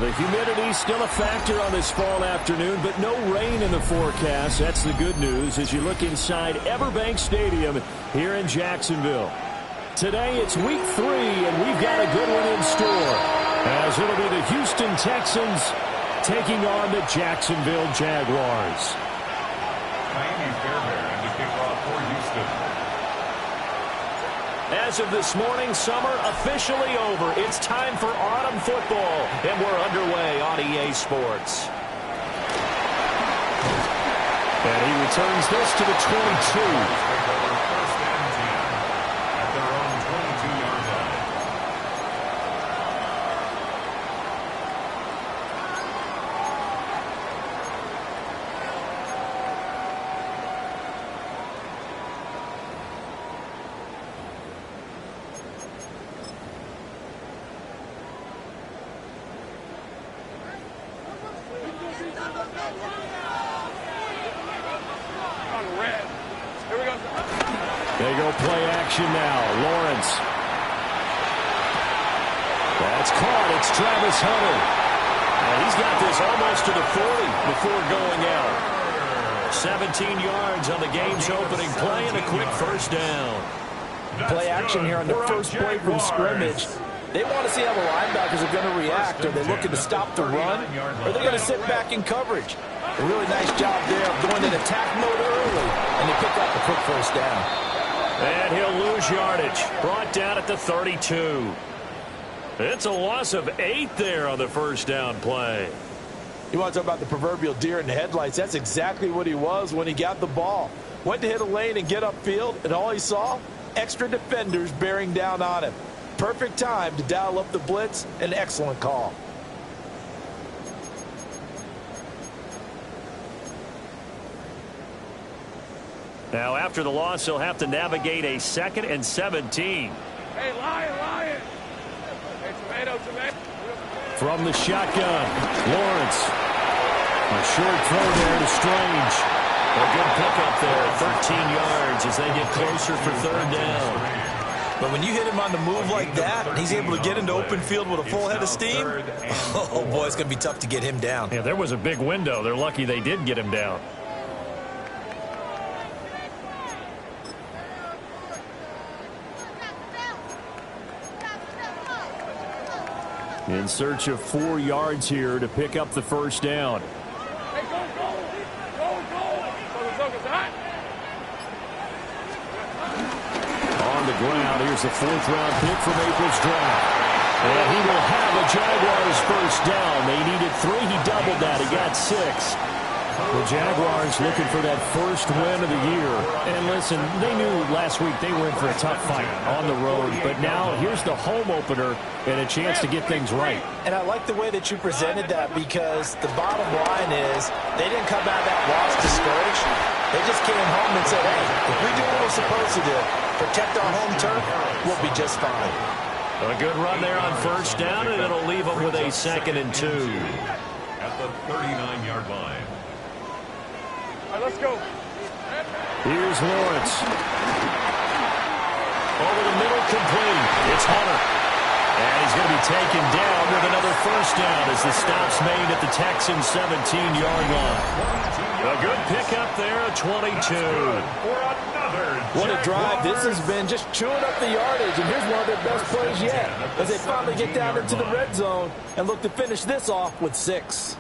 The humidity's still a factor on this fall afternoon, but no rain in the forecast. That's the good news as you look inside Everbank Stadium here in Jacksonville. Today it's week 3, and we've got a good one in store, as it'll be the Houston Texans taking on the Jacksonville Jaguars. As of this morning, summer officially over. It's time for autumn football, and we're underway on EA Sports. And he returns this to the 22. They go play action now. Lawrence. That's caught. It's Travis Hunter. And he's got this almost to the 40 before going out. 17 yards on the game's opening play and a quick first down. Play action here on the first play from scrimmage. They want to see how the linebackers are going to react. Are they looking to stop the run? Or are they going to sit back in coverage? A really nice job there of going in attack mode early. And they pick up a quick first down. And he'll lose yardage. Brought down at the 32. It's a loss of 8 there on the first down play. You want to talk about the proverbial deer in the headlights? That's exactly what he was when he got the ball. Went to hit a lane and get upfield, and all he saw? Extra defenders bearing down on him. Perfect time to dial up the blitz. An excellent call. Now, after the loss, he'll have to navigate a 2nd and 17. Hey, Lion. Hey, tomato. From the shotgun, Lawrence. A short throw there to Strange. A good pickup there, 13 yards as they get closer for 3rd down. But when you hit him on the move like that, and he's able to get into open field with a full head of steam, oh boy, it's going to be tough to get him down. Yeah, there was a big window. They're lucky they did get him down. In search of 4 yards here to pick up the first down. Hey, go. On the ground, here's the 4th-round pick from April's draft. And he will have a Jaguars first down. They needed 3. He doubled that. He got 6. The Jaguars looking for that first win of the year. And listen, they knew last week they were in for a tough fight on the road. But now here's the home opener and a chance to get things right. And I like the way that you presented that, because the bottom line is they didn't come out of that loss discouraged. They just came home and said, hey, if we do what we're supposed to do, protect our home turf, we'll be just fine. A good run there on first down, and it'll leave them with a 2nd and 2. At the 39-yard line. All right, let's go. Here's Lawrence. Over the middle, complete. It's Hunter. And he's going to be taken down with another first down as the stop's made at the Texans' 17-yard line. A good pickup there at 22. What a drive. This has been just chewing up the yardage, and here's one of their best plays yet as they finally get down into the red zone and look to finish this off with 6.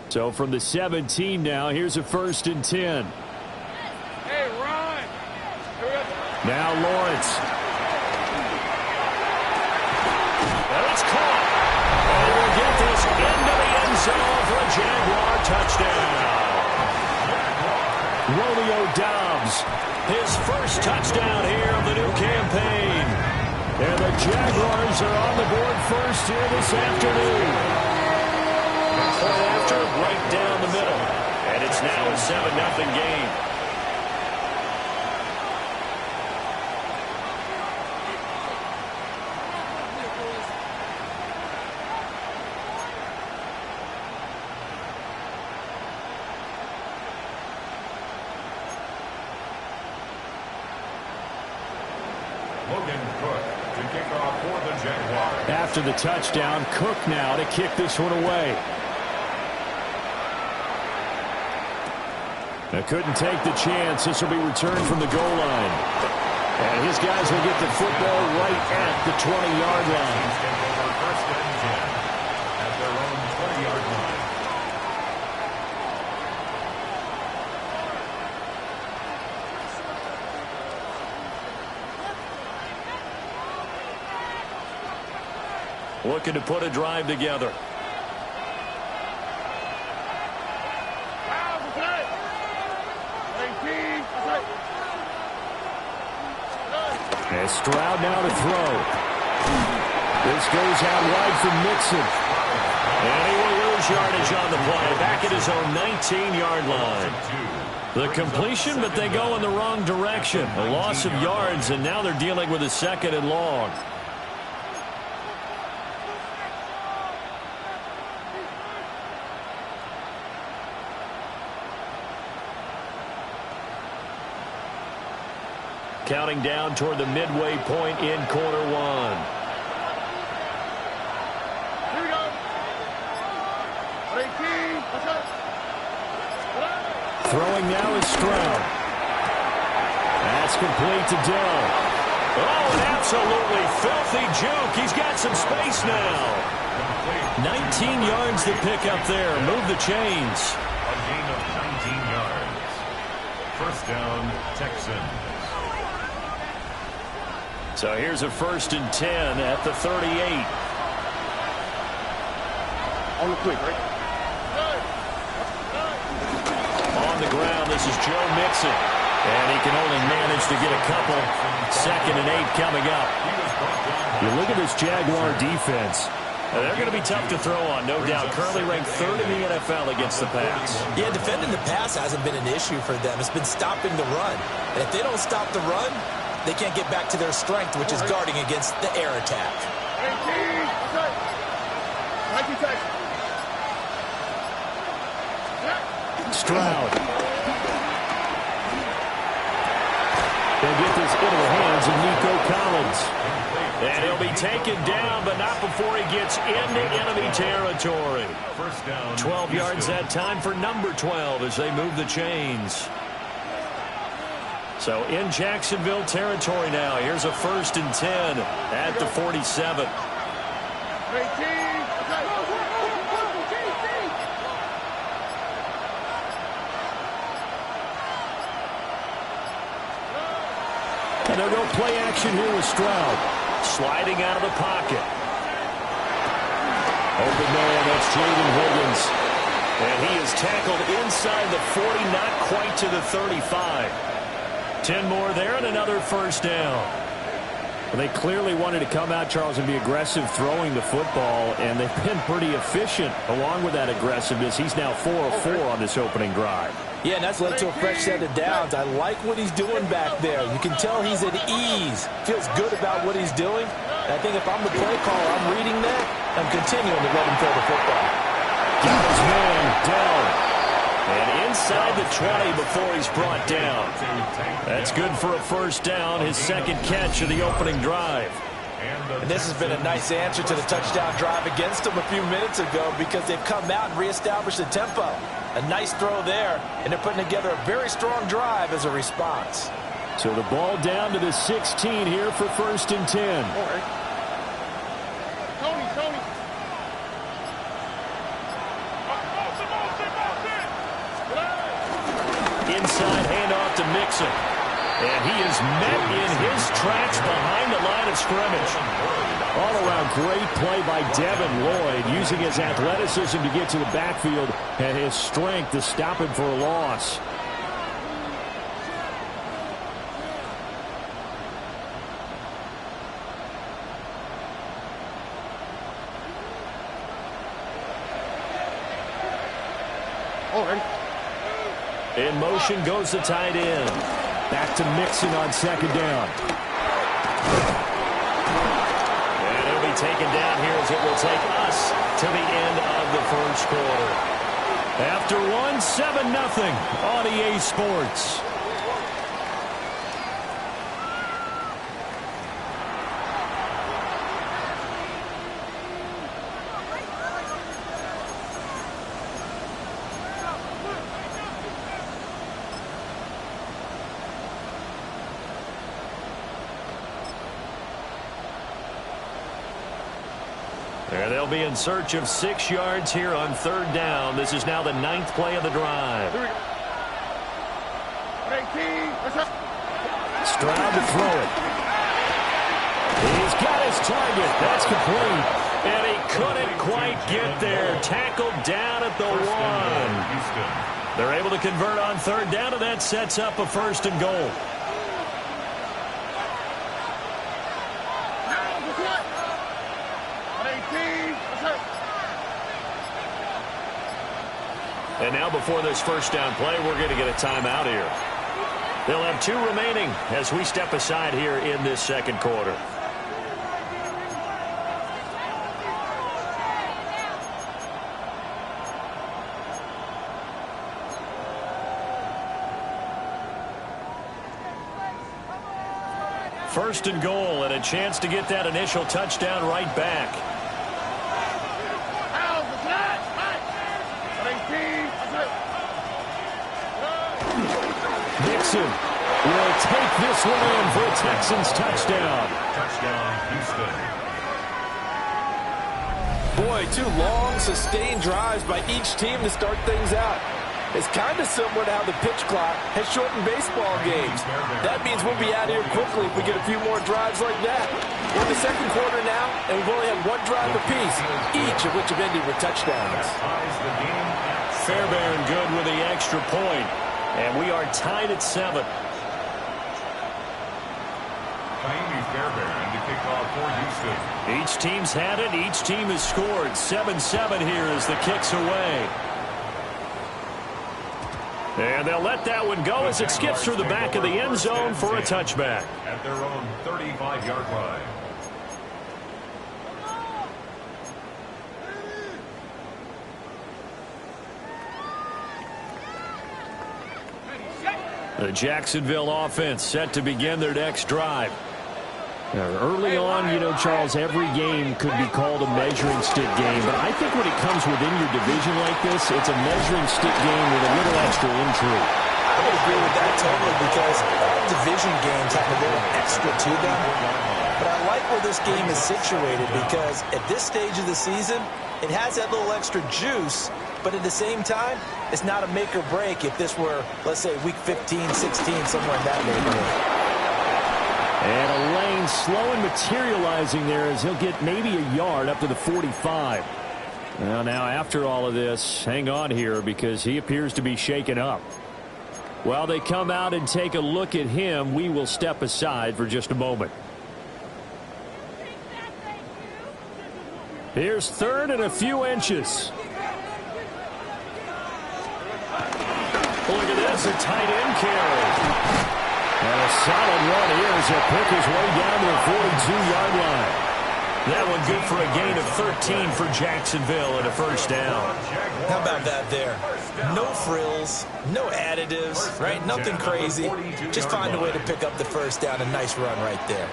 So from the 17 now, here's a 1st and 10. Hey, Ron. Now Lawrence. And it's caught. And we'll get this into the end zone for a Jaguar touchdown. Romeo Doubs, his first touchdown here of the new campaign. And the Jaguars are on the board first here this afternoon. Point after, right down the middle. And it's now a 7-0 game. Logan Cook to kick off for After the touchdown, Cook now to kick this one away. Now couldn't take the chance. This will be returned from the goal line. And his guys will get the football right at the 20-yard line. First and 10 at their own 20-yard line. Looking to put a drive together. And Stroud now to throw. This goes out wide for Mixon. And he will lose yardage on the play. Back at his own 19-yard line. The completion, but they go in the wrong direction. A loss of yards, and now they're dealing with a 2nd and long. Counting down toward the midway point in quarter one. Here we go. 18. Throwing now is Stroud. That's complete to Dell. Oh, an absolutely filthy juke. He's got some space now. 19 yards to pick up there. Move the chains. A gain of 19 yards. First down, Texans. So here's a 1st and 10 at the 38. On the quick, right? On the ground, this is Joe Mixon. And he can only manage to get a couple. 2nd and 8 coming up. You look at this Jaguar defense. They're going to be tough to throw on, no doubt. Currently ranked 3rd in the NFL against the pass. Yeah, defending the pass hasn't been an issue for them. It's been stopping the run. And if they don't stop the run, they can't get back to their strength, which is guarding against the air attack. 19 seconds. Stroud. They'll get this into the hands of Nico Collins. And he'll be taken down, but not before he gets into enemy territory. 12 yards that time for number 12 as they move the chains. So in Jacksonville territory now. Here's a 1st and 10 at the 47. And they'll go play action here with Stroud. Sliding out of the pocket. Open man, that's Jaden Higgins. And he is tackled inside the 40, not quite to the 35. 10 more there and another 1st down. Well, they clearly wanted to come out, Charles, and be aggressive throwing the football, and they've been pretty efficient along with that aggressiveness. He's now 4 of 4 on this opening drive. Yeah, and that's led to a fresh set of downs. I like what he's doing back there. You can tell he's at ease. Feels good about what he's doing. And I think if I'm the play caller, I'm reading that. I'm continuing to let him throw the football. Got his man down. And inside the 20 before he's brought down. That's good for a 1st down, his 2nd catch of the opening drive. And this has been a nice answer to the touchdown drive against them a few minutes ago because they've come out and reestablished the tempo. A nice throw there, and they're putting together a very strong drive as a response. So the ball down to the 16 here for 1st and 10. Tony. Inside handoff to Mixon. And he is met in his tracks behind the line of scrimmage. All-around great play by Devin Lloyd, using his athleticism to get to the backfield and his strength to stop him for a loss. In motion goes the tight end. Back to Mixon on 2nd down. And he'll be taken down here as it will take us to the end of the 1st quarter. After one, 7-0 on EA Sports. And they'll be in search of 6 yards here on 3rd down. This is now the 9th play of the drive. Here we go. 18. Let's up. Stroud to throw it. He's got his target. That's complete. And he couldn't quite get there. Tackled down at the 1. They're able to convert on 3rd down, and that sets up a 1st and goal. And now before this 1st down play, we're going to get a timeout here. They'll have 2 remaining as we step aside here in this 2nd quarter. First and goal, and a chance to get that initial touchdown right back. Nixon will take this one in for a Texans touchdown. Touchdown, Houston. Boy, 2 long, sustained drives by each team to start things out. It's kind of similar to how the pitch clock has shortened baseball games. That means we'll be out here quickly if we get a few more drives like that. We're in the 2nd quarter now, and we've only had 1 drive apiece, each of which have ended with touchdowns. Fairbairn good with the extra point. And we are tied at 7. Fairbairn to kick off for Houston. Each team's had it. Each team has scored. 7-7 here as the kick's away. And they'll let that one go as it skips through the back of the end zone for a touchback. At their own 35-yard line. The Jacksonville offense set to begin their next drive. Early on, you know, Charles, every game could be called a measuring stick game. But I think when it comes within your division like this, it's a measuring stick game with a little extra intrigue. I would agree with that totally because all division games have a little extra to them. But I like where this game is situated because at this stage of the season, it has that little extra juice. But at the same time, it's not a make or break if this were, let's say, week 15, 16, somewhere in that neighborhood. And a lane slow and materializing there as he'll get maybe a yard up to the 45. Well, now after all of this, hang on here because he appears to be shaken up. While they come out and take a look at him, we will step aside for just a moment. Here's 3rd and a few inches. Look at this, a tight end carry. And a solid run here as he'll pick his way down to the 42-yard line. That one good for a gain of 13 for Jacksonville and a 1st down. How about that there? No frills, no additives, right? Nothing crazy. Just find a way to pick up the 1st down. A nice run right there.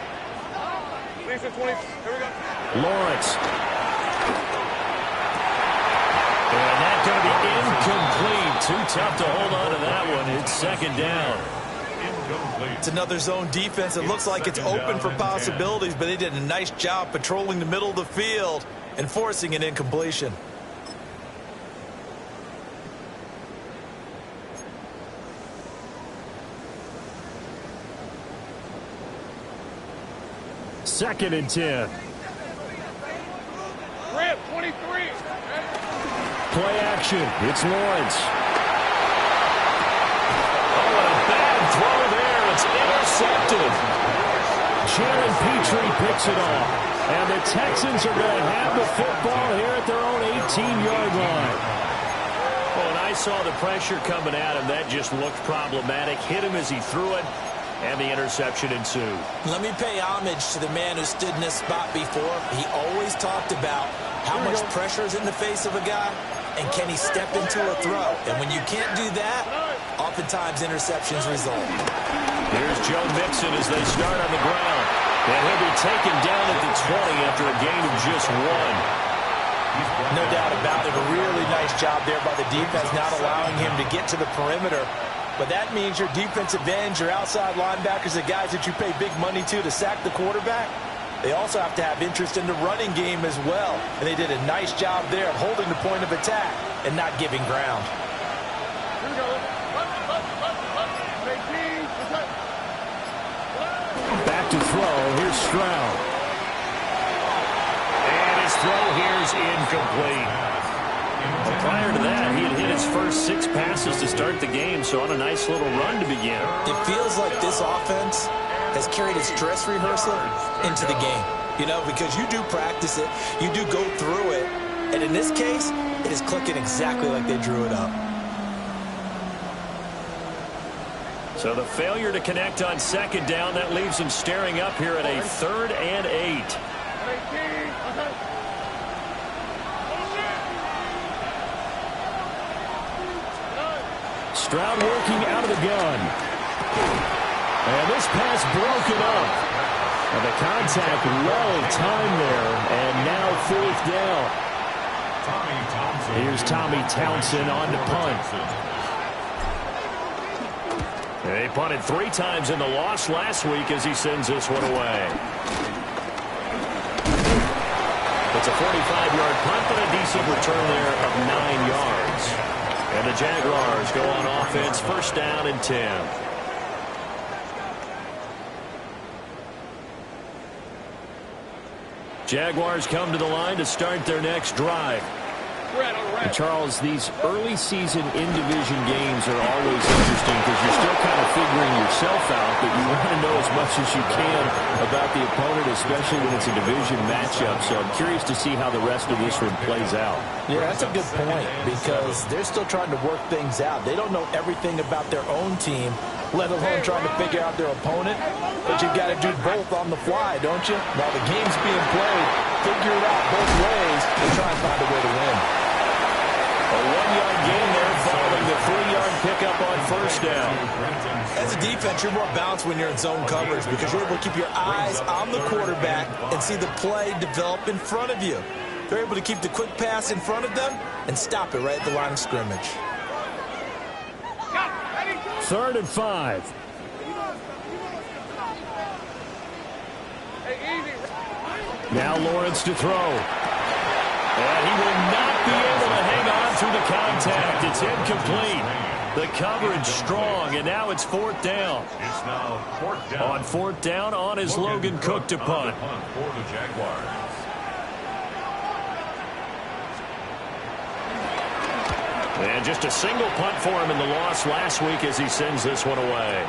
Lawrence. And that's going to be incomplete. Too tough to hold on to that one. It's 2nd down. It's another zone defense. It looks like it's open for possibilities, but they did a nice job patrolling the middle of the field and forcing an incompletion. Second and 10. Grant, 23. Play action. It's Lawrence. Oh, what a bad throw there. It's intercepted. Jaron Petrie picks it off. And the Texans are going to have the football here at their own 18-yard line. Well, and I saw the pressure coming at him. That just looked problematic. Hit him as he threw it. And the interception ensued. Let me pay homage to the man who stood in this spot before. He always talked about how much pressure is in the face of a guy, and can he step into a throw. And when you can't do that, oftentimes interceptions result. Here's Joe Mixon as they start on the ground. And he'll be taken down at the 20 after a gain of just 1. No doubt about it. A really nice job there by the defense, not allowing him to get to the perimeter. But that means your defensive ends, your outside linebackers, the guys that you pay big money to sack the quarterback, they also have to have interest in the running game as well. And they did a nice job there of holding the point of attack and not giving ground. Here we go. Back to throw. Here's Stroud. And his throw here is incomplete. Well, prior to that, he had hit his first 6 passes to start the game, so on a nice little run to begin. It feels like this offense has carried its dress rehearsal into the game. You know, because you do practice it, you do go through it, and in this case, it is clicking exactly like they drew it up. So the failure to connect on second down, that leaves him staring up here at a 3rd and 8. Stroud working out of the gun. And this pass broken up. And the contact well timed there. And now 4th down. Here's Tommy Townsend on to punt. They punted 3 times in the loss last week as he sends this one away. It's a 45-yard punt, but a decent return there of 9 yards. And the Jaguars go on offense, 1st down and 10. Jaguars come to the line to start their next drive. And Charles, these early season in-division games are always interesting because you're still kind of figuring yourself out, but you want to know as much as you can about the opponent, especially when it's a division matchup. So I'm curious to see how the rest of this one plays out. Yeah, that's a good point because they're still trying to work things out. They don't know everything about their own team, let alone trying to figure out their opponent. But you've got to do both on the fly, don't you? While the game's being played, figure it out both ways and try and find a way to win. A 1-yard gain there following the 3-yard pickup on 1st down. As a defense, you're more balanced when you're in zone coverage because you're able to keep your eyes on the quarterback and see the play develop in front of you. They're able to keep the quick pass in front of them and stop it right at the line of scrimmage. 3rd and 5. Now Lawrence to throw. And he will not be able to hang on through the contact. It's incomplete. The coverage strong, and now it's 4th down. It's now 4th down. On 4th down, on is Logan Cook to punt. For the Jaguars. And just a single punt for him in the loss last week as he sends this one away.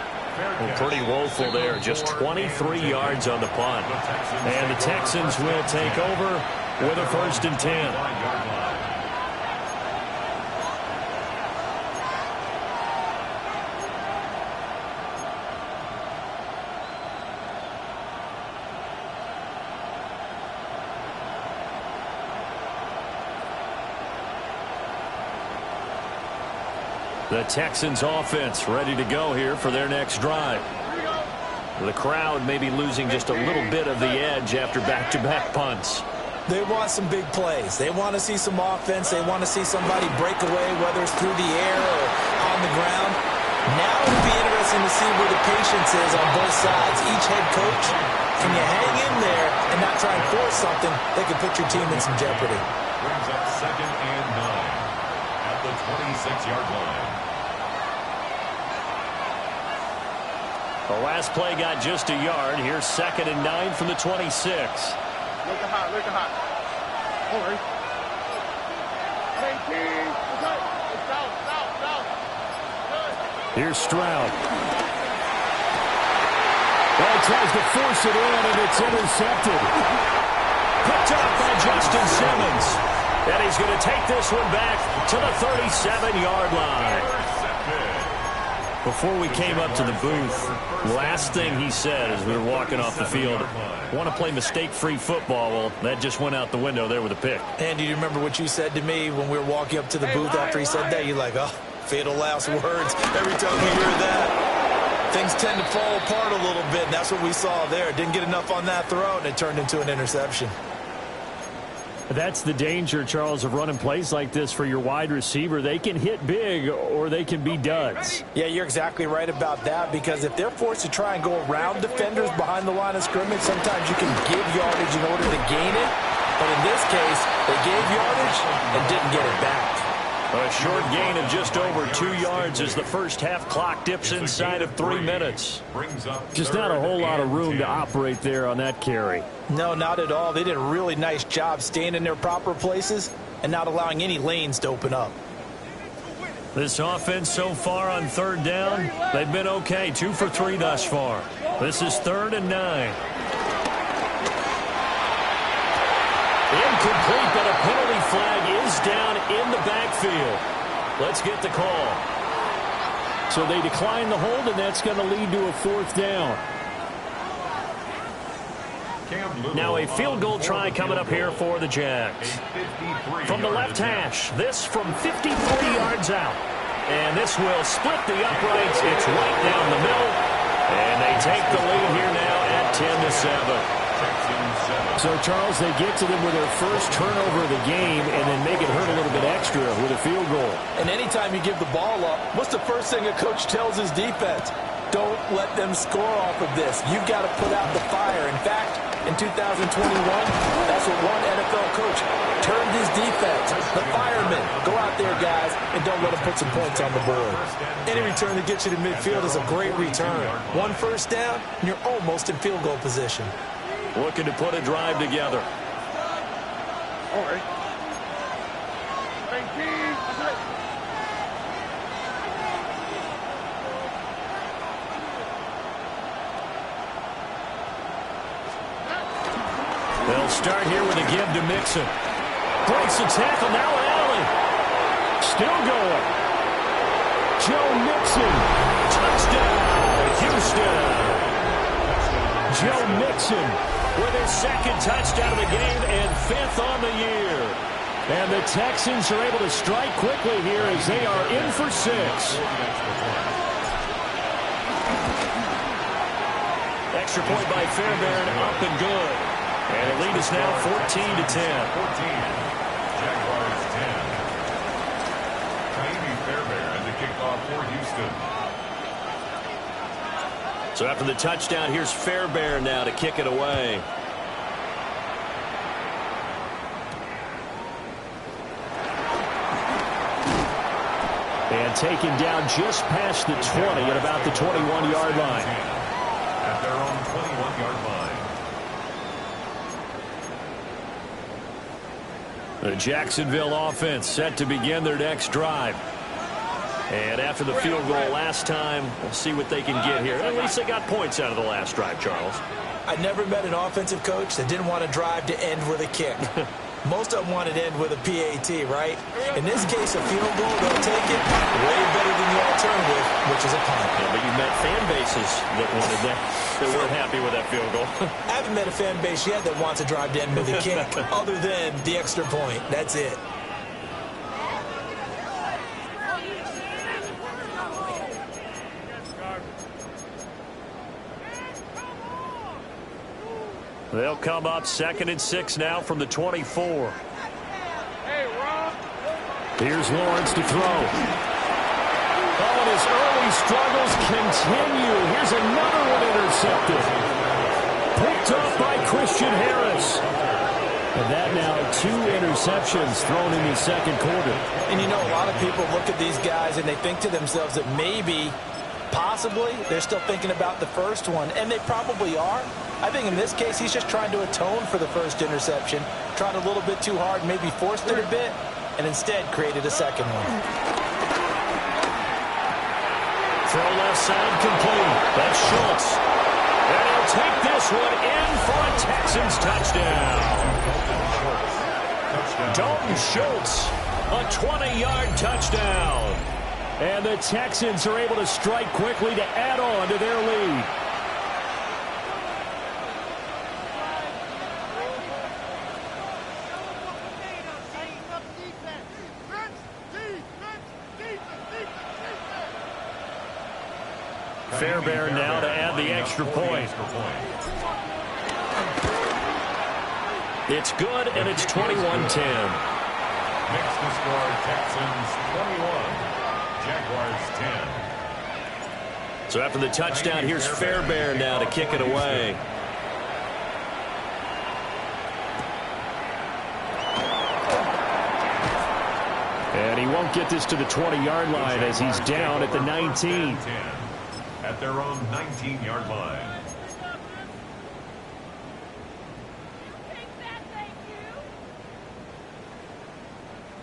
Well, pretty woeful there. Just 23 yards on the punt. And the Texans will take over with a 1st and 10. The Texans offense ready to go here for their next drive. The crowd may be losing just a little bit of the edge after back-to-back punts. They want some big plays. They want to see some offense. They want to see somebody break away, whether it's through the air or on the ground. Now it will be interesting to see where the patience is on both sides. Each head coach, can you hang in there and not try and force something that could put your team in some jeopardy? Brings up 2nd and 9 at the 26-yard line. The last play got just a yard. Here's 2nd and 9 from the 26. Look hot, look hot. Over. 18. South. Here's Stroud. Well, tries to force it in, and it's intercepted. Picked up by Justin Simmons. And he's going to take this one back to the 37-yard line. Before we came up to the booth, last thing he said as we were walking off the field, want to play mistake-free football. Well, that just went out the window there with a pick. And do you remember what you said to me when we were walking up to the booth after he said that? You're like, oh, fatal last words. Every time we hear that, things tend to fall apart a little bit, and that's what we saw there. Didn't get enough on that throw, and it turned into an interception. That's the danger, Charles, of running plays like this for your wide receiver. They can hit big or they can be duds. Yeah, you're exactly right about that, because if they're forced to try and go around defenders behind the line of scrimmage, sometimes you can give yardage in order to gain it. But in this case, they gave yardage and didn't get it back. A short gain of just over 2 yards as the first half clock dips inside of 3 minutes. Just not a whole lot of room to operate there on that carry. No, not at all. They did a really nice job staying in their proper places and not allowing any lanes to open up. This offense so far on third down, they've been okay. 2 for 3 thus far. This is 3rd and 9. Incomplete, but a penalty flag is down in the backfield. Let's get the call. So they decline the hold, and that's going to lead to a 4th down. Now a field goal try coming up here for the Jags. From the left hash, this from 53 yards out. And this will split the uprights. It's right down the middle. And they take the lead here now at 10-7. So, Charles, they get to them with their first turnover of the game and then make it hurt a little bit extra with a field goal. And anytime you give the ball up, what's the first thing a coach tells his defense? Don't let them score off of this. You've got to put out the fire. In fact, in 2021, that's what one NFL coach turned his defense. The firemen. Go out there, guys, and don't let them put some points on the board. Any return that gets you to midfield is a great return. 1 first down, and you're almost in field goal position. Looking to put a drive together. All right. They'll start here with a give to Mixon. Breaks the tackle, now Allen. Still going. Joe Mixon. Touchdown, Houston. Joe Mixon with his 2nd touchdown of the game and 5th on the year. And the Texans are able to strike quickly here as they are in for 6. Extra point by Fairbairn, up and good. And the lead is now 14-10. Jaguars 10. Fairbairn the kickoff for Houston. So after the touchdown, here's Fairbairn now to kick it away. And taken down just past the 20 at about the 21-yard line. At their own 21-yard line. The Jacksonville offense set to begin their next drive. And after the field goal last time, we'll see what they can get here. At least they got points out of the last drive, Charles. I never met an offensive coach that didn't want a drive to end with a kick. Most of them want it to end with a PAT, right? In this case, a field goal, they'll take it way better than the alternative, which is a punt. Yeah, but you've met fan bases that wanted that, that weren't happy with that field goal. I haven't met a fan base yet that wants a drive to end with a kick, other than the extra point. That's it. They'll come up 2nd and 6 now from the 24. Here's Lawrence to throw. Oh, and his early struggles continue. Here's another one intercepted. Picked up by Christian Harris. And that now 2 interceptions thrown in the 2nd quarter. And you know, a lot of people look at these guys and they think to themselves that maybe, possibly, they're still thinking about the first one. And they probably are. I think in this case, he's just trying to atone for the first interception. Tried a little bit too hard, maybe forced it a bit, and instead created a second one. Throw left side complete. That's Schultz. And he'll take this one in for a Texans touchdown. Dalton Schultz, a 20-yard touchdown. And the Texans are able to strike quickly to add on to their lead. Fairbairn now to add the extra point. It's good, and it's 21-10. Next to score, Texans 21, Jaguars 10. So after the touchdown, here's Fairbairn now to kick it away. And he won't get this to the 20-yard line as he's down at the 19. At their own 19-yard line.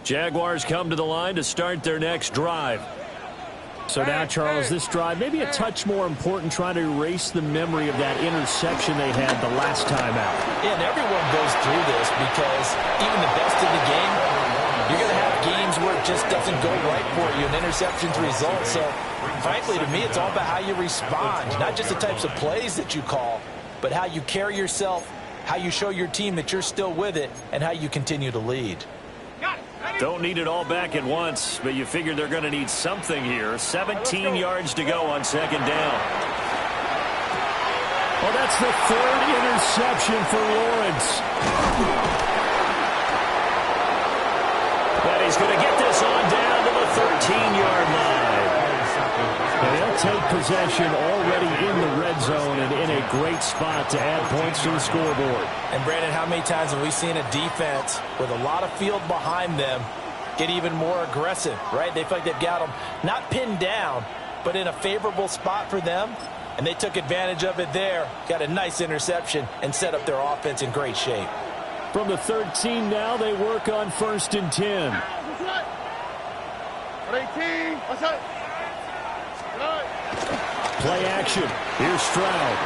Jaguars come to the line to start their next drive. So now, Charles, this drive maybe a touch more important, trying to erase the memory of that interception they had the last time out. Yeah, and everyone goes through this because even the best in the game, you're going to have games where it just doesn't go right for you, and interceptions result. So, frankly, to me, it's all about how you respond, not just the types of plays that you call, but how you carry yourself, how you show your team that you're still with it, and how you continue to lead. Don't need it all back at once, but you figure they're going to need something here. 17 yards to go on second down. Well, that's the third interception for Lawrence. But he's going to get this on down to the 13-yard line. And they'll take possession already in the red zone and in a great spot to add points to the scoreboard. And, Brandon, how many times have we seen a defense with a lot of field behind them get even more aggressive, right? They feel like they've got them not pinned down, but in a favorable spot for them, and they took advantage of it there, got a nice interception, and set up their offense in great shape. From the 13 now, they work on 1st and 10. 18. What's up? Play action. Here's Stroud.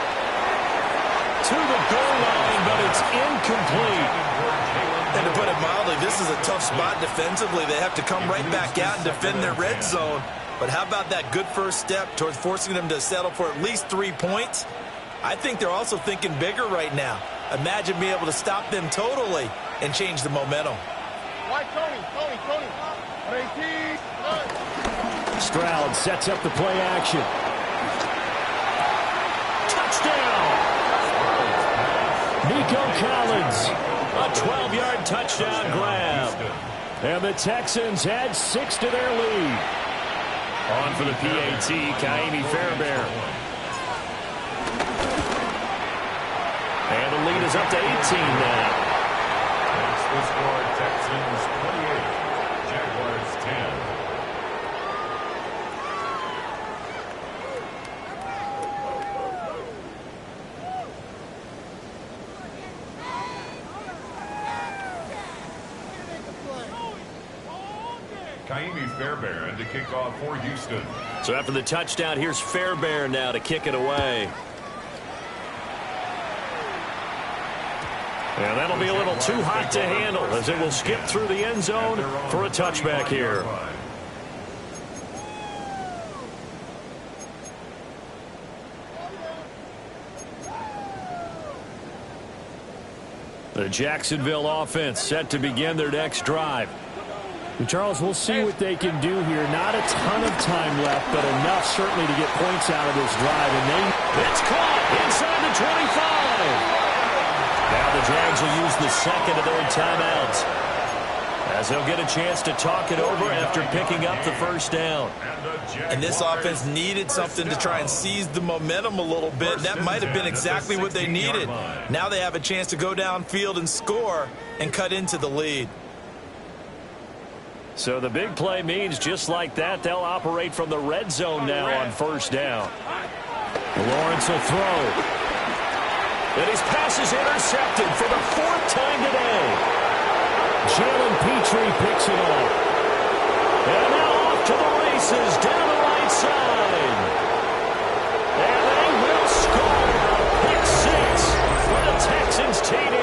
To the goal line, but it's incomplete. And to put it mildly, this is a tough spot defensively. They have to come right back out and defend their red zone. But how about that good first step towards forcing them to settle for at least 3 points? I think they're also thinking bigger right now. Imagine being able to stop them totally and change the momentum. White Tony. 18. Stroud sets up the play action. Touchdown! Nico Collins, a 12-yard touchdown grab. And the Texans add 6 to their lead. On for the PAT, Kaimi Fairbairn. And the lead is up to 18 now. Next to score, Texans 28, Jaguars 10. Kaimi Fairbairn to kick off for Houston. So after the touchdown, here's Fairbairn now to kick it away. And that'll be a little too hot to handle as it will skip through the end zone for a touchback here. The Jacksonville offense set to begin their next drive. And Charles, we'll see what they can do here. Not a ton of time left, but enough certainly to get points out of this drive. And it's caught inside the 25. Now the Jags will use the second of their timeouts as they'll get a chance to talk it over after picking up the first down. And this offense needed something to try and seize the momentum a little bit. That might have been exactly what they needed. Now they have a chance to go downfield and score and cut into the lead. So the big play means just like that, they'll operate from the red zone now on first down. Lawrence will throw. And his pass is intercepted for the 4th time today. Jalen Petrie picks it up. And now off to the races down the right side. And they will score. Pick 6 for the Texans TD.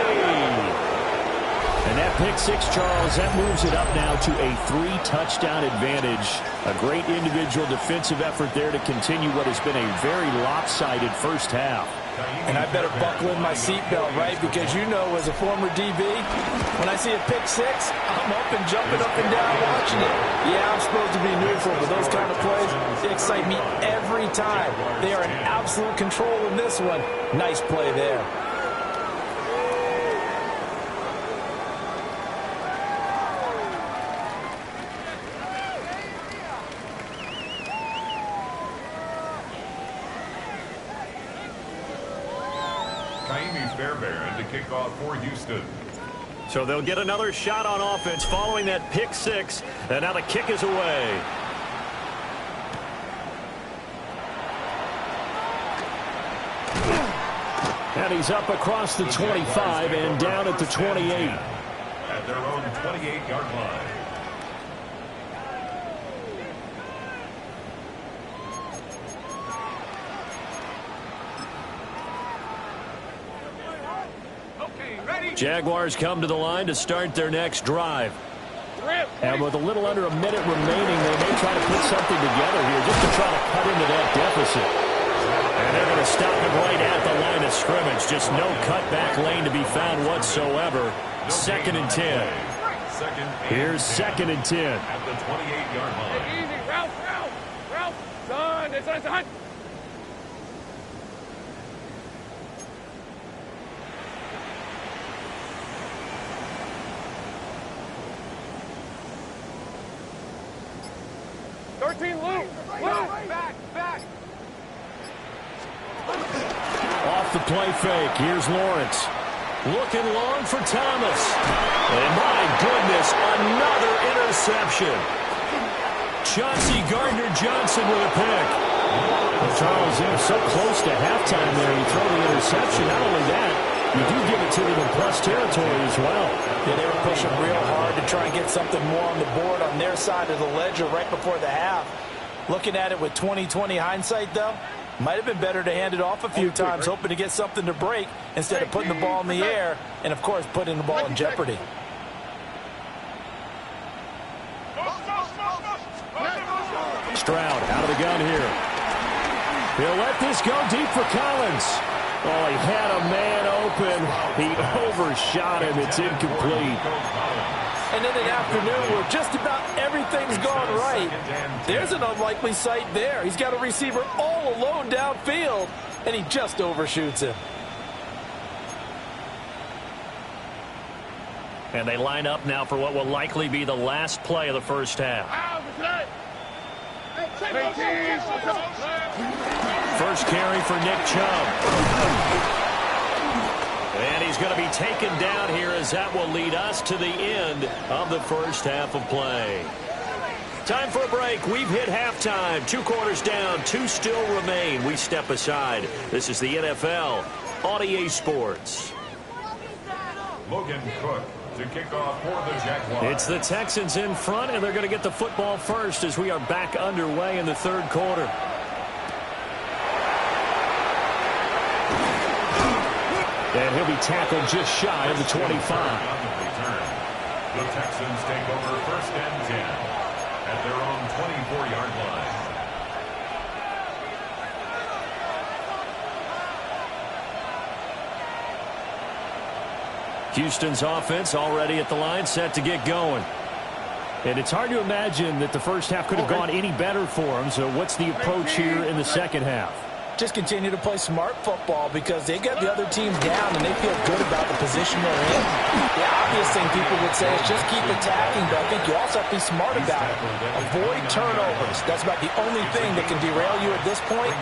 And that pick 6, Charles, that moves it up now to a 3-touchdown advantage. A great individual defensive effort there to continue what has been a very lopsided first half. And I better buckle in my seatbelt, right? Because you know, as a former DB, when I see a pick 6, I'm up and jumping up and down watching it. Yeah, I'm supposed to be neutral, but those kind of plays, they excite me every time. They are in absolute control in this one. Nice play there. Amy Fairbairn to kick off for Houston. So they'll get another shot on offense following that pick six. And now the kick is away. And he's up across the 25 and down at the 28. At their own 28-yard line. Jaguars come to the line to start their next drive. And with a little under a minute remaining, they may try to put something together here just to try to cut into that deficit. And they're going to stop him right at the line of scrimmage. Just no cutback lane to be found whatsoever. Second and 10. Here's second and 10. At the 28-yard line. Easy, Ralph, son, it's a hunt. Back. Off the play fake. Here's Lawrence. Looking long for Thomas. And my goodness, another interception. Chauncey Gardner-Johnson with a pick. Well, Charles, they're so close to halftime there. You throw the interception. Not only that, you do give it to them in plus territory as well. Yeah, they were pushing real hard to try and get something more on the board on their side of the ledger right before the half. Looking at it with 20/20 hindsight, though, might have been better to hand it off a few times, hoping to get something to break instead of putting the ball in the air and, of course, putting the ball in jeopardy. Stroud out of the gun here. He'll let this go deep for Collins. Oh, he had a man open. He overshot him. It's incomplete. And in an afternoon where just about everything's gone right, there's an unlikely sight there. He's got a receiver all alone downfield, and he just overshoots him. And they line up now for what will likely be the last play of the first half. First carry for Nick Chubb. And he's going to be taken down here as that will lead us to the end of the first half of play. Time for a break. We've hit halftime. 2 quarters down. 2 still remain. We step aside. This is the NFL on EA Sports. Logan Cook to kick off for the Jaguars. It's the Texans in front, and they're going to get the football first as we are back underway in the third quarter. And he'll be tackled just shy of the 25. The Texans take over first and 10 at their own 24-yard line. Houston's offense already at the line, set to get going. And it's hard to imagine that the first half could have gone any better for them. So what's the approach here in the second half? Just continue to play smart football because they got the other team down and they feel good about the position they're in. The obvious thing people would say is just keep attacking, but I think you also have to be smart about it. Avoid turnovers. That's about the only thing that can derail you at this point.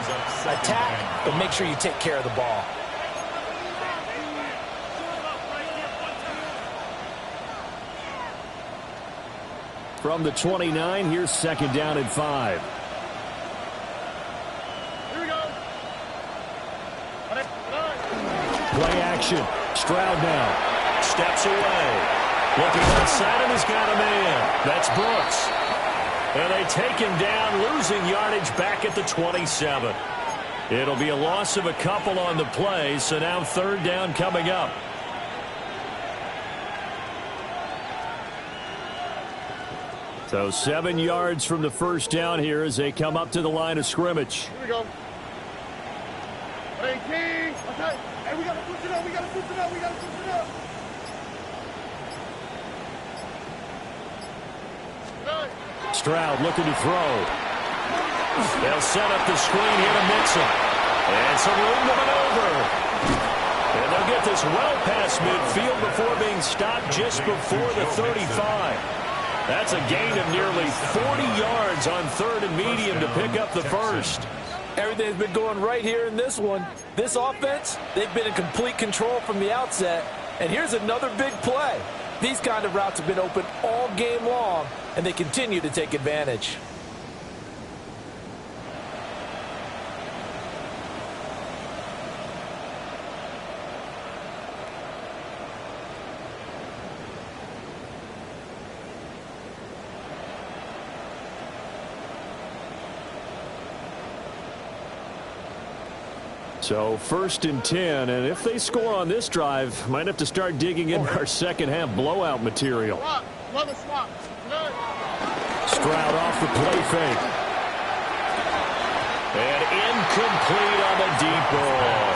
Attack, but make sure you take care of the ball. From the 29, here's second down and 5. Play action. Stroud now. Steps away. Looking outside and he's got a man. That's Brooks. And they take him down, losing yardage back at the 27. It'll be a loss of a couple on the play, so now third down coming up. So 7 yards from the first down here as they come up to the line of scrimmage. Here we go. Hey, King. Okay. Hey, we got to push it up. We got to push it up. We got to push it up. Stroud looking to throw. They'll set up the screen here to Mixon. And some room to maneuver. And they'll get this well past midfield before being stopped just before the 35. That's a gain of nearly 40 yards on third and medium to pick up the first. Everything's been going right here in this one. This offense, they've been in complete control from the outset. And here's another big play. These kind of routes have been open all game long, and they continue to take advantage. So 1st and 10, and if they score on this drive, might have to start digging in our second half blowout material. Stroud off the play fake. And incomplete on the deep ball.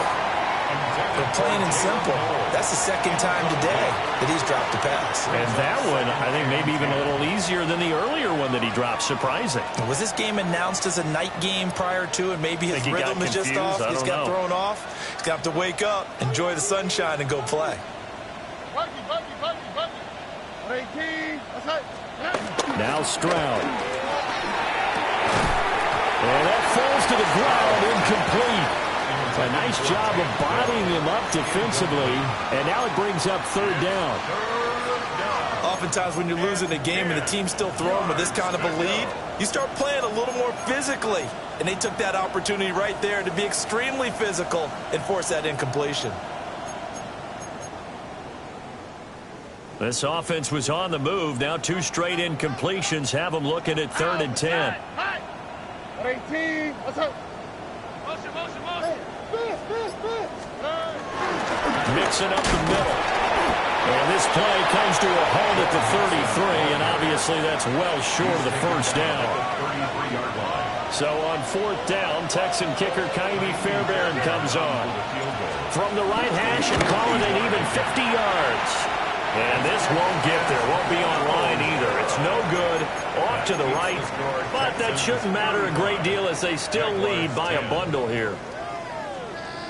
But plain and simple, that's the second time today that he's dropped a pass. And that one, I think, maybe even a little easier than the earlier one that he dropped. Surprising. Was this game announced as a night game prior to, and maybe his rhythm is just off? He's got thrown off. He's got to wake up, enjoy the sunshine, and go play. Now Stroud. And that falls to the ground, incomplete. A nice job of bodying him up defensively, and now it brings up 3rd down. Oftentimes when you're losing a game and the team's still throwing with this kind of a lead, you start playing a little more physically. And they took that opportunity right there to be extremely physical and force that incompletion. This offense was on the move. Now 2 straight incompletions have them looking at 3rd and 10. 18. What's up? Mixing up the middle. And this play comes to a halt at the 33, and obviously that's well short of the 1st down. So on 4th down, Texan kicker Kaimi Fairbairn comes on. From the right hash and call it an even 50 yards. And this won't get there. Won't be on line either. It's no good. Off to the right. But that shouldn't matter a great deal as they still lead by a bundle here.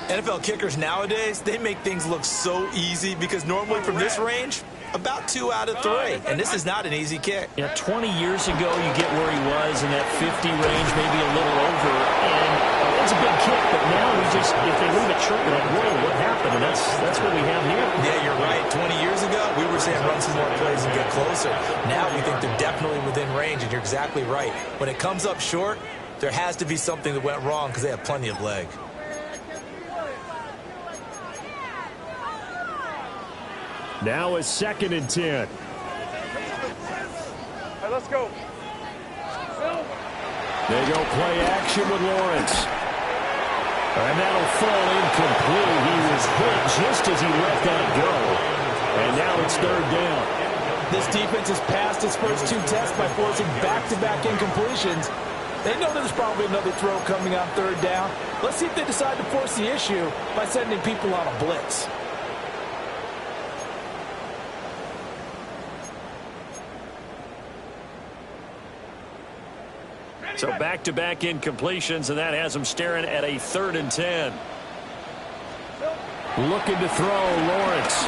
NFL kickers nowadays, they make things look so easy because normally from this range, about 2 out of 3. And this is not an easy kick. Yeah, 20 years ago, you get where he was in that 50 range, maybe a little over. And it's a big kick, but now we just, if they leave it short, we're like, whoa, what happened? And that's what we have here. Yeah, you're right. 20 years ago, we were saying run some more plays and get closer. Now we think they're definitely within range, and you're exactly right. When it comes up short, there has to be something that went wrong because they have plenty of leg. Now it's 2nd and 10. Hey, let's go. They go play action with Lawrence. And that'll fall incomplete. He was hit just as he let that go. And now it's 3rd down. This defense has passed its first 2 tests by forcing back-to-back incompletions. They know there's probably another throw coming on 3rd down. Let's see if they decide to force the issue by sending people on a blitz. So back-to-back incompletions, and that has them staring at a 3rd and 10. Looking to throw, Lawrence.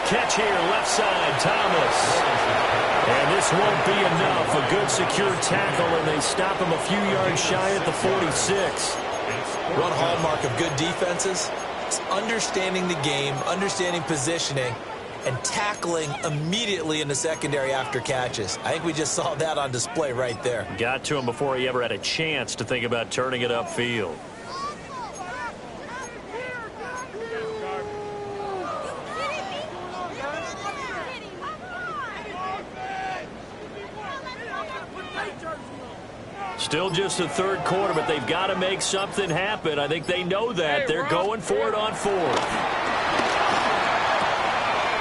Catch here, left side, Thomas. And this won't be enough. A good secure tackle, and they stop him a few yards shy at the 46. One hallmark of good defenses is understanding the game, understanding positioning, and tackling immediately in the secondary after catches. I think we just saw that on display right there. Got to him before he ever had a chance to think about turning it upfield. Still just the 3rd quarter, but they've got to make something happen. I think they know that. They're going for it on 4th.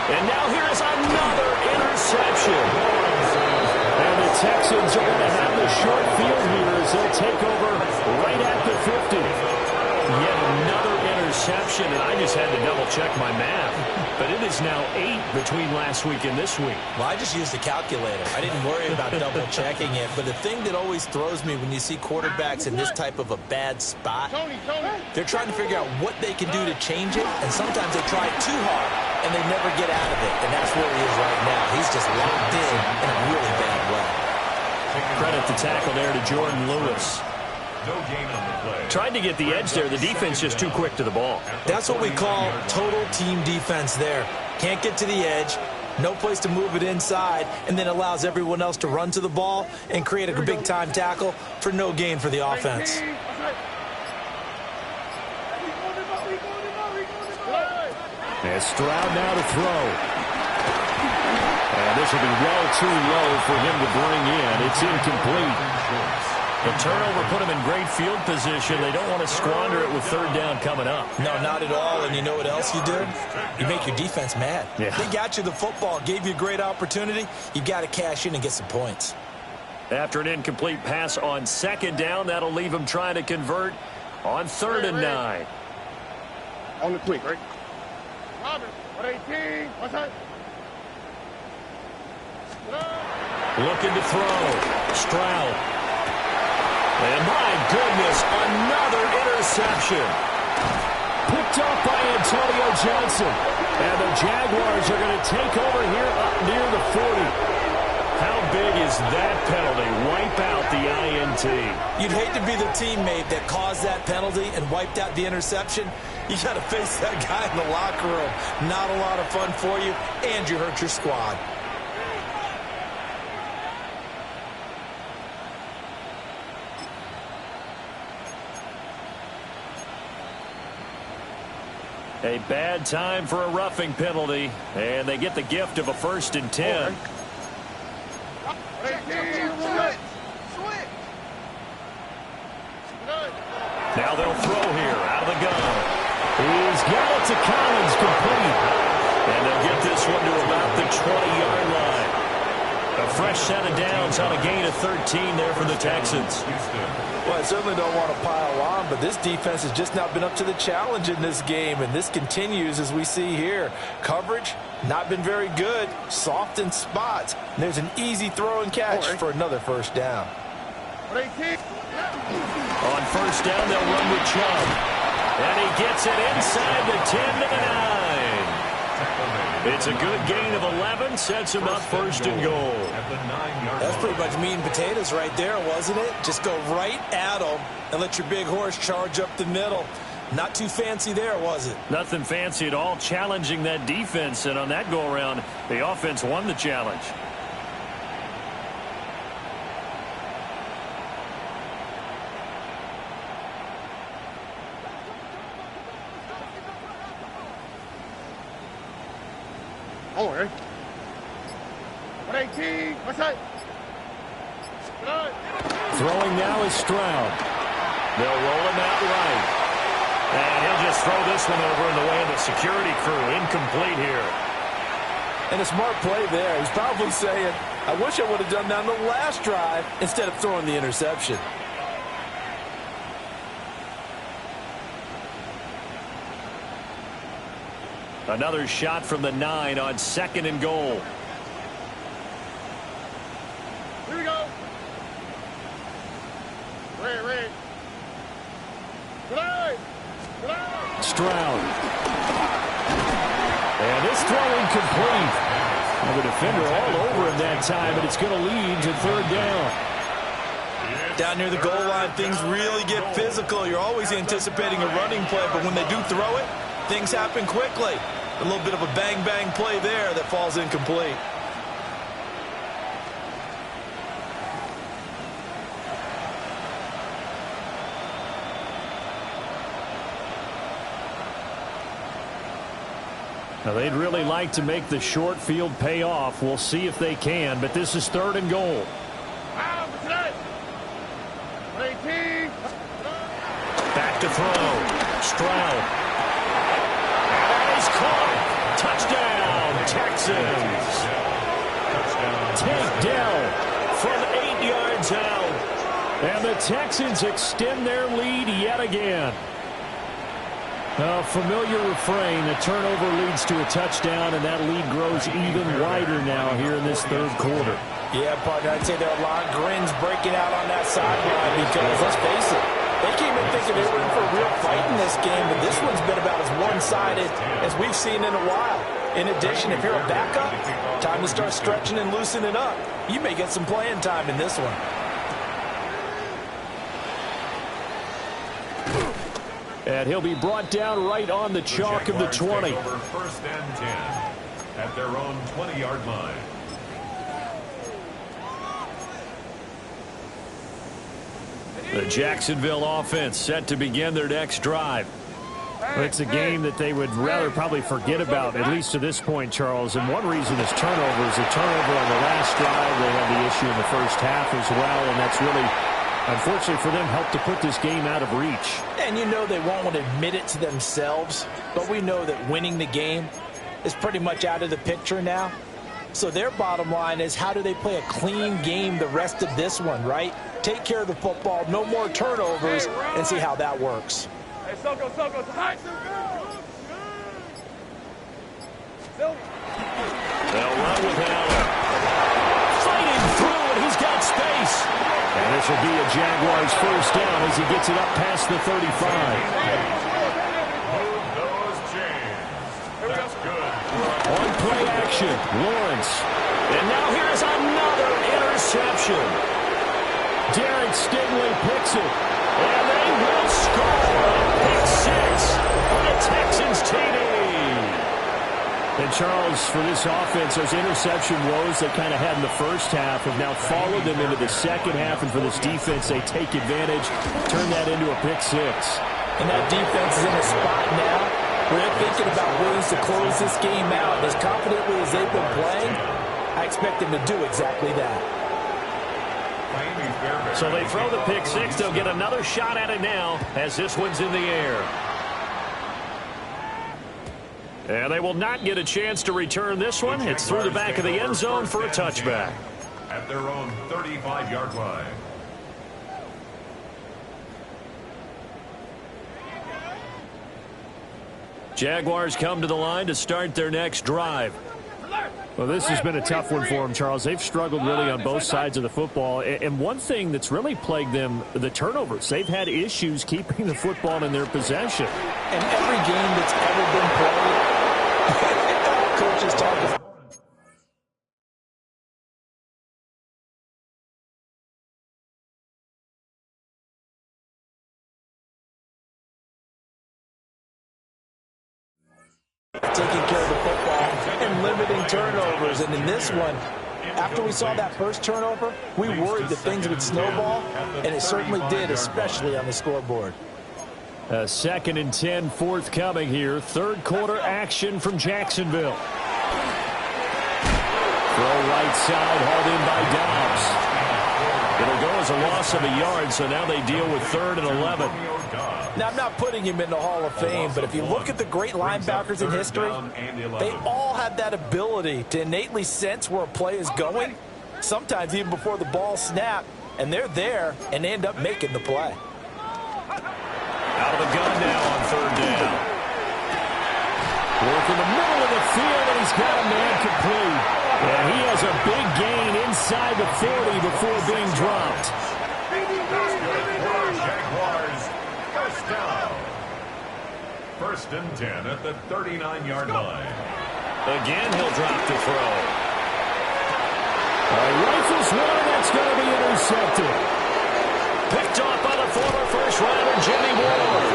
And now here is another interception. And the Texans are going to have the short field here as they'll take over right at the 50. Yet another interception, and I just had to double-check my math. But it is now 8 between last week and this week. Well, I just used a calculator. I didn't worry about double-checking it. But the thing that always throws me when you see quarterbacks in this type of a bad spot, they're trying to figure out what they can do to change it. And sometimes they try too hard, and they never get out of it. And that's where he is right now. He's just locked in a really bad way. Credit the tackle there to Jordan Lewis. No gain on the play. Tried to get the edge there. The defense just too quick to the ball. That's what we call total team defense there. Can't get to the edge, no place to move it inside, and then allows everyone else to run to the ball and create a big-time tackle for no gain for the offense. And Stroud now to throw. And this will be well too low for him to bring in. It's incomplete. The turnover put him in great field position. They don't want to squander it with third down coming up. No, not at all. And you know what else you do? You make your defense mad. Yeah. They got you the football, gave you a great opportunity. You got to cash in and get some points. After an incomplete pass on second down, that'll leave him trying to convert on 3rd and 9. On the quick, right? Robert, 118. What's that? Looking to throw. Stroud. And my goodness, another interception. Picked up by Antonio Johnson. And the Jaguars are going to take over here up near the 40. How big is that penalty? Wipe out the INT. You'd hate to be the teammate that caused that penalty and wiped out the interception. You got to face that guy in the locker room. Not a lot of fun for you, and you hurt your squad. A bad time for a roughing penalty, and they get the gift of a 1st and 10. Now they'll throw here out of the gun. He's got it to Collins, complete. And they'll get this one to about the 20-yard line. A fresh set of downs on a gain of 13 there for the Texans. Well, I certainly don't want to pile on, but this defense has just not been up to the challenge in this game, and this continues as we see here. Coverage, not been very good, soft in spots. And there's an easy throw and catch for another 1st down. On 1st down, they'll run with Chubb. And he gets it inside the 10 to the 9. It's a good gain of 11, sets him up 1st and goal. That's pretty much meat and potatoes right there, wasn't it? Just go right at them and let your big horse charge up the middle. Not too fancy there, was it? Nothing fancy at all, challenging that defense. And on that go-around, the offense won the challenge. Oh, right. 118. What's that? Throwing now is Stroud. They'll roll him out right. And he'll just throw this one over in the way of the security crew. Incomplete here. And a smart play there. He's probably saying, I wish I would have done that on the last drive instead of throwing the interception. Another shot from the 9 on 2nd and goal. Here we go. Red. Stroud. And this throw incomplete. Well, the defender all over him that time, but it's going to lead to 3rd down. Down near the goal line, things really get physical. You're always anticipating a running play, but when they do throw it, things happen quickly. A little bit of a bang-bang play there that falls incomplete. Now, they'd really like to make the short field pay off. We'll see if they can, but this is 3rd and goal. Back to throw. Stroud. And he's caught. Touchdown, Texans. Take Dell from 8 yards out. And the Texans extend their lead yet again. A familiar refrain. The turnover leads to a touchdown, and that lead grows even wider now here in this 3rd quarter. Yeah, partner, I'd say there are a lot of grins breaking out on that sideline because, let's face it, they came in thinking they were in for a real fight in this game, but this one's been about as one-sided as we've seen in a while. In addition, if you're a backup, time to start stretching and loosening up. You may get some playing time in this one. And he'll be brought down right on the chalk of the 20. Over first and 10 at their own 20-yard line. The Jacksonville offense set to begin their next drive. It's a game that they would rather probably forget about, at least to this point, Charles. And one reason is turnovers. A turnover on the last drive. They had the issue in the first half as well, and that's really, unfortunately for them, helped to put this game out of reach. And you know they won't want to admit it to themselves, but we know that winning the game is pretty much out of the picture now. So their bottom line is, how do they play a clean game the rest of this one, right? Take care of the football, no more turnovers, and see how that works. Hey, Soko, high. They'll run with Allen. Fighting through it, he's got space. And this will be a Jaguars first down as he gets it up past the 35. Move those chains. That's good. On play action, Lawrence. And now here's another interception. Derek Stingley picks it. And they will score. Pick six for the Texans TD. And Charles, for this offense, those interception woes they kind of had in the first half have now followed them into the second half. And for this defense, they take advantage, turn that into a pick six. And that defense is in a spot now where they're thinking about ways to close this game out. As confidently as they've been playing, I expect them to do exactly that. So they throw the pick six. They'll get another shot at it now as this one's in the air. And they will not get a chance to return this one. It's through the back of the end zone for a touchback. At their own 35-yard line. Jaguars come to the line to start their next drive. Well, this has been a tough one for them, Charles. They've struggled really on both sides of the football. And one thing that's really plagued them, the turnovers. They've had issues keeping the football in their possession. And every game that's ever been played, coaches talk about taking care of the football and limiting turnovers. And in this one, after we saw that first turnover, we worried that things would snowball, and it certainly did, especially on the scoreboard. Second and 10 forthcoming here. Third quarter action from Jacksonville. Throw right side, hauled in by Dobbs. It'll go as a loss of a yard, so now they deal with 3rd and 11. Now, I'm not putting him in the Hall of Fame, but if you look at the great linebackers in history, they all have that ability to innately sense where a play is going, sometimes even before the ball snapped, and they're there, and they end up making the play. Out of the gun now on 3rd down. Work in the middle of the field, and he's got a man complete. And he has a big gain inside the 40 before being dropped. Jaguars first down. 1st and 10 at the 39-yard line. Again, he'll drop to throw. Rifles one, that's going to be intercepted. Picked off by the former first-rounder Jimmy Ward.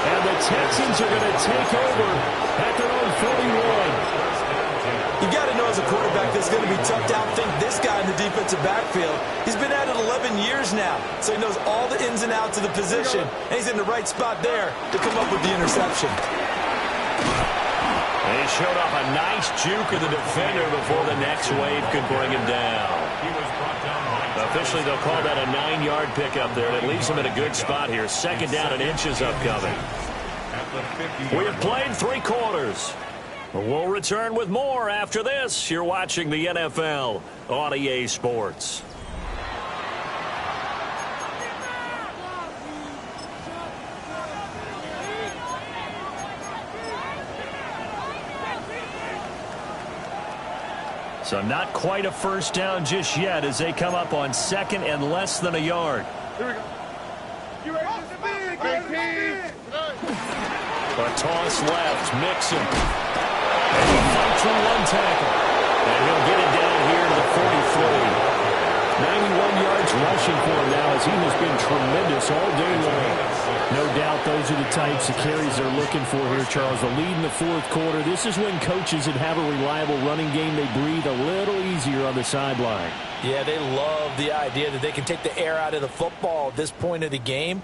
And the Texans are going to take over at their own 41. You got to know as a quarterback that's going to be tough to outthink this guy in the defensive backfield. He's been at it 11 years now, so he knows all the ins and outs of the position, and he's in the right spot there to come up with the interception. And he showed off a nice juke of the defender before the next wave could bring him down. Officially, they'll call that a 9-yard pickup there, and it leaves him in a good spot here. 2nd down and inches upcoming. We have played 3 quarters. We'll return with more after this. You're watching the NFL on EA Sports. So not quite a first down just yet as they come up on 2nd and less than a yard. Here we go. You ready to big? A toss left, Mixon. And he'll fight through one tackle. And he'll get it down here to the 43. 91 yards rushing for him now as he has been tremendous all day long. No doubt those are the types of carries they're looking for here, Charles. The lead in the fourth quarter. This is when coaches that have a reliable running game, they breathe a little easier on the sideline. Yeah, they love the idea that they can take the air out of the football at this point of the game.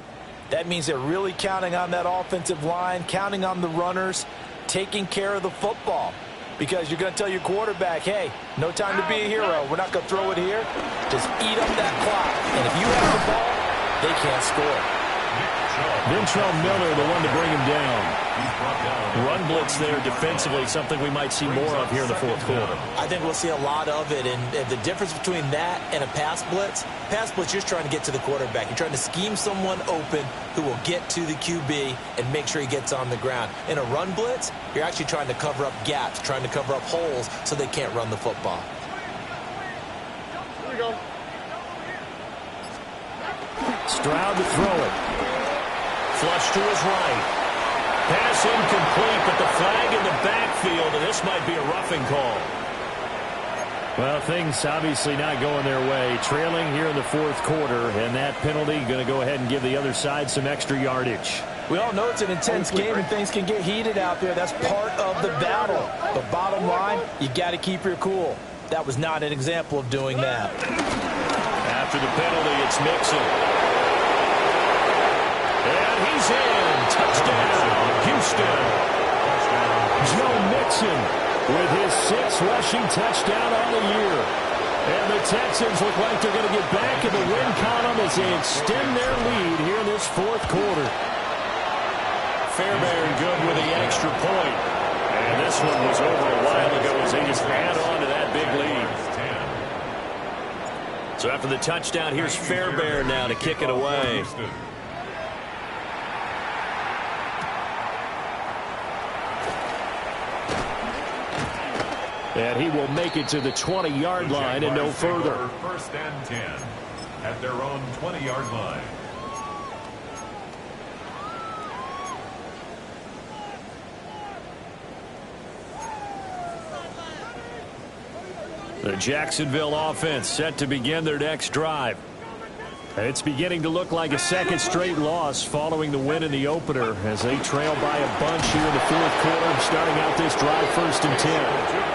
That means they're really counting on that offensive line, counting on the runners, taking care of the football. Because you're going to tell your quarterback, hey, no time to be a hero. We're not going to throw it here. Just eat up that clock. And if you have the ball, they can't score. Ventrell Miller, the one to bring him down. Run blitz there defensively, something we might see more of here in the fourth quarter. I think we'll see a lot of it. And the difference between that and a pass blitz, you're just trying to get to the quarterback. You're trying to scheme someone open who will get to the QB and make sure he gets on the ground. In a run blitz, you're actually trying to cover up gaps, trying to cover up holes so they can't run the football. Here we go. Stroud to throw it. Flush to his right. Pass incomplete, but the flag in the backfield, and this might be a roughing call. Well, things obviously not going their way. Trailing here in the fourth quarter, and that penalty going to go ahead and give the other side some extra yardage. We all know it's an intense game and things can get heated out there. That's part of the battle. But bottom line, you got to keep your cool. That was not an example of doing that. After the penalty, it's Mixon. And he's in. Touchdown, Houston. Joe Mixon with his 6th rushing touchdown on the year. And the Texans look like they're going to get back in the win column as they extend their lead here in this fourth quarter. Fairbairn good with the extra point. And this one was over a while ago as they just add on to that big lead. So after the touchdown, here's Fairbairn now to kick it away. And he will make it to the 20-yard line and no further. First and 10 at their own 20-yard line. The Jacksonville offense set to begin their next drive. It's beginning to look like a second straight loss following the win in the opener as they trail by a bunch here in the fourth quarter, starting out this drive 1st and 10.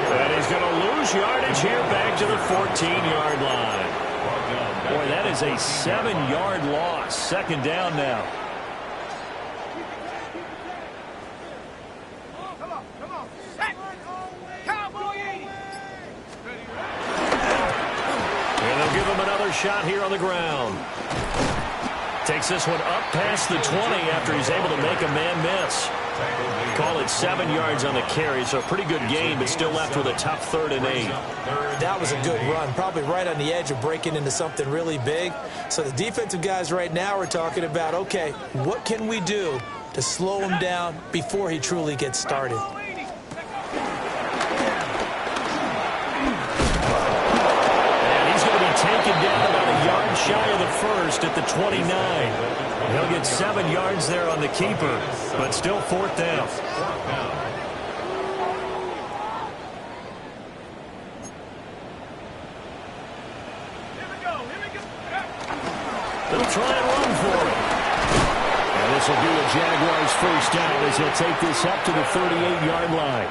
And he's going to lose yardage here back to the 14-yard line. Boy, that is a 7-yard loss. Second down now. And they'll give him another shot here on the ground. Takes this one up past the 20 after he's able to make a man miss. Call it 7 yards on the carry, so a pretty good game, but still left with a tough 3rd and 8. That was a good run, probably right on the edge of breaking into something really big. So the defensive guys right now are talking about, okay, what can we do to slow him down before he truly gets started? And he's going to be taken down about a yard shy of the first at the 29. He'll get 7 yards there on the keeper, but still 4th down. They'll try and run for it. And this will be a Jaguars first down as he'll take this up to the 38-yard line.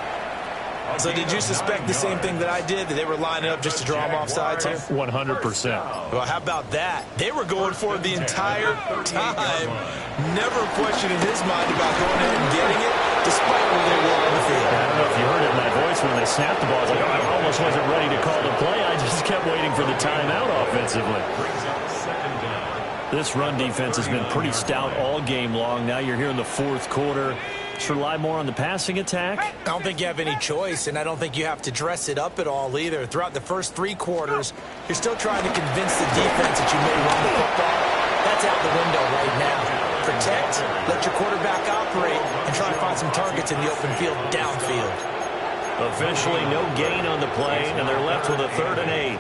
So did you suspect the same thing that I did, that they were lining up just to draw him off sides here? 100%. Well, how about that? They were going for it the entire time. Never a question in his mind about going ahead and getting it, despite where they were on the field. I don't know if you heard it in my voice when they snapped the ball. I was like, oh, I almost wasn't ready to call the play. I just kept waiting for the timeout offensively. This run defense has been pretty stout all game long. Now you're here in the fourth quarter. Just rely more on the passing attack? I don't think you have any choice, and I don't think you have to dress it up at all either. Throughout the first 3 quarters, you're still trying to convince the defense that you may run the football. That's out the window right now. Protect, let your quarterback operate, and try to find some targets in the open field downfield. Officially no gain on the play, and they're left with a 3rd and 8.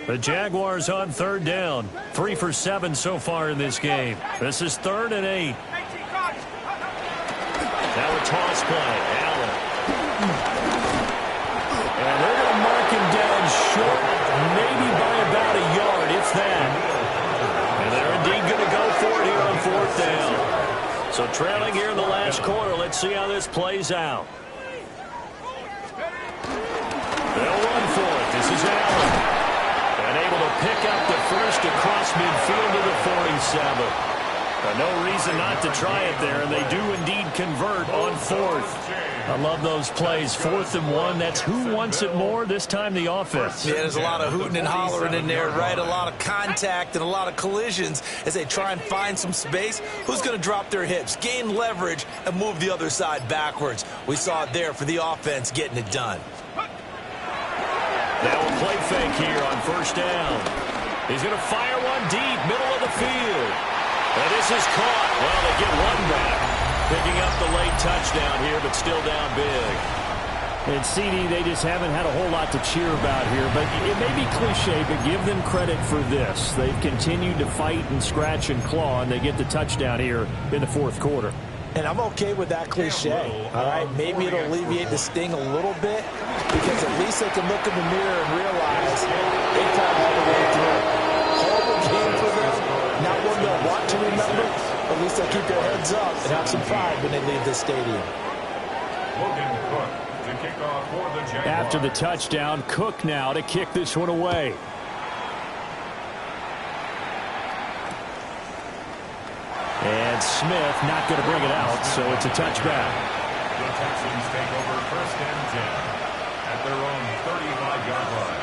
The Jaguars on 3rd down. 3 for 7 so far in this game. This is 3rd and 8. Now a toss play. Allen. And So trailing here in the last quarter. Let's see how this plays out. They'll run for it. This is Allen. And able to pick up the first across midfield to the 47. No reason not to try it there, and they do indeed convert on fourth. I love those plays. 4th and 1. That's who wants it more. This time the offense. Yeah, there's a lot of hooting and hollering in there, right? A lot of contact and a lot of collisions as they try and find some space. Who's going to drop their hips, gain leverage, and move the other side backwards? We saw it there for the offense getting it done. Now a play fake here on first down. He's going to fire one deep, middle of the field. And this is caught. Well, they get one back. Picking up the late touchdown here, but still down big. And CD, they just haven't had a whole lot to cheer about here. But it may be cliche, but give them credit for this. They've continued to fight and scratch and claw, and they get the touchdown here in the 4th quarter. And I'm okay with that cliche, all right? Maybe it'll alleviate the sting a little bit because at least they can look in the mirror and realize they fought all the way through. Horrible game for them. Not one they'll want to remember. At least they'll keep their heads up and have some pride when they leave the stadium. To kick off for the Jaguars. After the touchdown, Cook now to kick this one away. And Smith not going to bring it out, so it's a touchback. The Texans take over 1st and 10 at their own 35-yard line.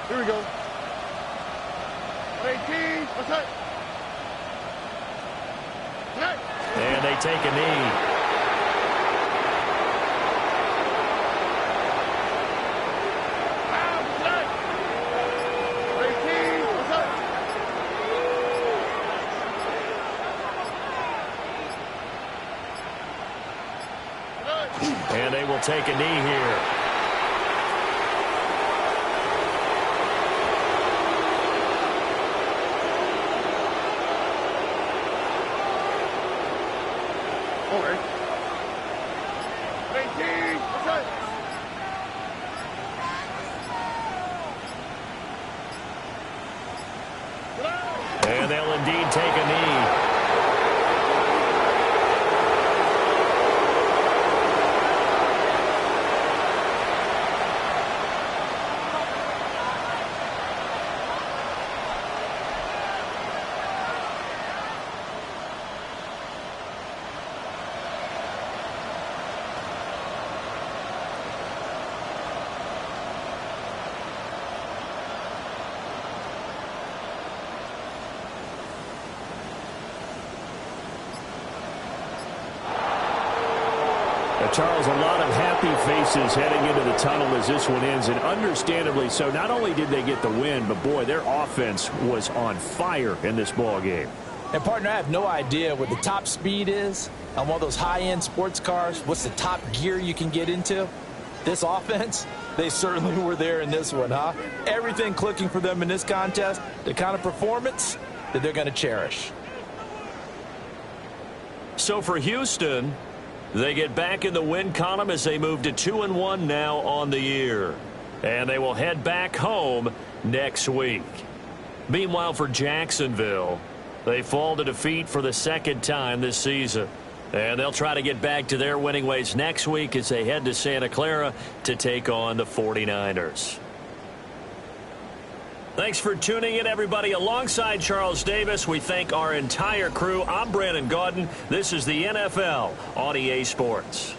Here we go. 18. What's that? And they take a knee. And they will take a knee here. And they'll indeed take a knee. Charles, a lot of happy faces heading into the tunnel as this one ends, and understandably so. Not only did they get the win, but, boy, their offense was on fire in this ball game. And, partner, I have no idea what the top speed is on one of those high-end sports cars. What's the top gear you can get into? This offense, they certainly were there in this one, huh? Everything clicking for them in this contest, the kind of performance that they're going to cherish. So for Houston, they get back in the win column as they move to 2-1 now on the year. And they will head back home next week. Meanwhile, for Jacksonville, they fall to defeat for the 2nd time this season. And they'll try to get back to their winning ways next week as they head to Santa Clara to take on the 49ers. Thanks for tuning in, everybody. Alongside Charles Davis, we thank our entire crew. I'm Brandon Gaudin. This is the NFL on EA Sports.